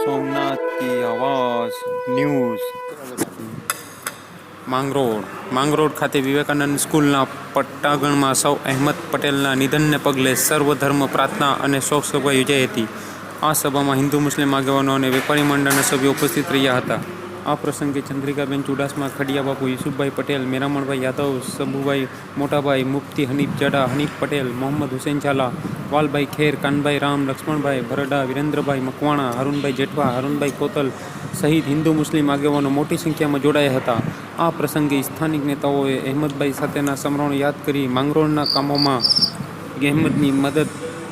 सोमनाथ की आवाज न्यूज़। માંગરોળ ખાતે વિવેકાનંદ સ્કૂલના પટ્ટાગણમાં સૌ અહેમદ પટેલના નિધનને પગલે સર્વધર્મ પ્રાર્થના અને શોકસભા યોજાઈ હતી। આ સભામાં હિન્દુ મુસ્લિમ આગેવાનો અને વેપારી મંડળના સભ્યો ઉપસ્થિત રહ્યા હતા। આ પ્રસંગે ચંદ્રિકાબેન ચુડાસમા, ખડિયાબાપુ, યુસુફભાઈ પટેલ, મેરામણભાઈ યાદવ, શંભુભાઈ મોટાભાઈ, મુફ્તી હનીફ જાડા, હનીફ પટેલ, મોહમ્મદ હુસૈન ઝાલા, વાલભાઈ ખેર, કાનભાઈ રામ, લક્ષ્મણભાઈ ભરડા, વિરેન્દ્રભાઈ મકવાણા, હારૂનભાઈ જેઠવા, હારૂનભાઈ કોતલ સહિત હિન્દુ મુસ્લિમ આગેવાનો મોટી સંખ્યામાં જોડાયા હતા। આ પ્રસંગે સ્થાનિક નેતાઓએ અહેમદભાઈ સાથેના સમરણો યાદ કરી માંગરોળના કામોમાં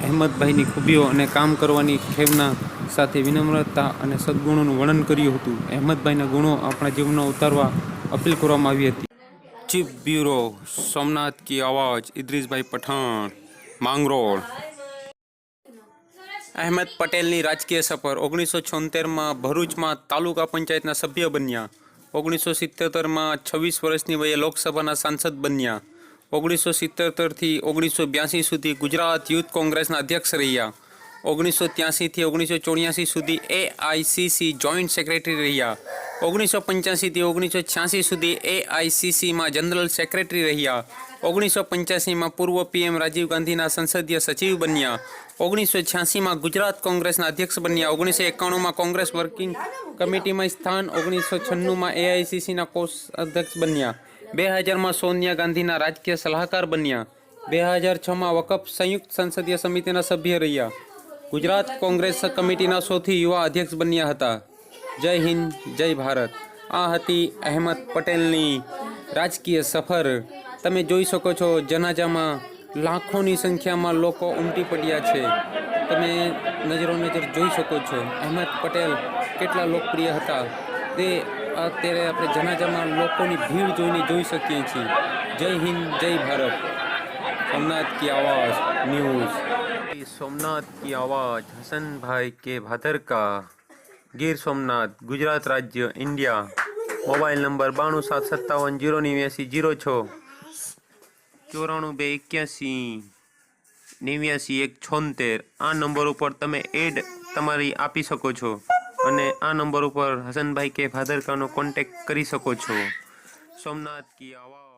અહેમદભાઈની ખૂબીઓ અને કામ કરવાની ખેવના સાથે વિનમ્રતા અને સદગુણોનું વર્ણન કર્યું હતું। અહેમદભાઈના ગુણો આપણા જીવનમાં ઉતારવા અપીલ કરવામાં આવી હતી। ચીફ બ્યુરો સોમનાથ કી આવાજ ઇદ્રીસભાઈ પઠાણ, માંગરોળ। અહેમદ પટેલની રાજકીય સફર। 1976માં ભરૂચમાં તાલુકા પંચાયતના સભ્ય બન્યા। 1977માં 26 વર્ષની વયે લોકસભાના સાંસદ બન્યા। 1977થી 1982 સુધી ગુજરાત યુથ કોંગ્રેસના અધ્યક્ષ રહ્યા। 1983થી 1984 સુધી એઆઈસીસી જોઈન્ટ સેક્રેટરી રહ્યા। 1985થી 1986 સુધી એઆઈસીસીમાં જનરલ સેક્રેટરી રહ્યા। 1985માં પૂર્વ પીએમ રાજીવ ગાંધીના સંસદીય સચિવ બન્યા। 1986માં ગુજરાત કોંગ્રેસના અધ્યક્ષ બન્યા। 1991માં કોંગ્રેસ વર્કિંગ કમિટીમાં સ્થાન। 1996માં એઆઈસીસીના કોષાધ્યક્ષ બન્યા। 2000માં સોનિયા ગાંધીના રાજકીય સલાહકાર બન્યા। 2006માં વકફ સંયુક્ત સંસદીય સમિતિના સભ્ય રહ્યા। ગુજરાત કોંગ્રેસ કમિટીના સૌથી યુવા અધ્યક્ષ બન્યા હતા। જય હિન્દ, જય ભારત। આ હતી અહેમદ પટેલની રાજકીય સફર। તમે જોઈ શકો છો જનાજામાં લાખોની સંખ્યામાં લોકો ઉમટી પડ્યા છે। તમે નજર જોઈ શકો છો અહેમદ પટેલ કેટલા લોકપ્રિય હતા તે અત્યારે આપણે જનાજામાં લોકોની ભીડ જોઈને જોઈ શકીએ છીએ। જય હિન્દ, જય ભારત। સોમનાથ की आवाज़ न्यूज़। सोमनाथ की आवाज़ हसन भाई के भादर का, गिर सोमनाथ, गुजरात राज्य, इंडिया। Mobile number 9275708906 94 281 89 176। આ નંબર ઉપર તમે એડ તમારી આપી શકો છો અને આ નંબર ઉપર હસનભાઈ કે ભાદરકાનો કોન્ટેક્ટ કરી શકો છો। સોમનાથ की आवाज़।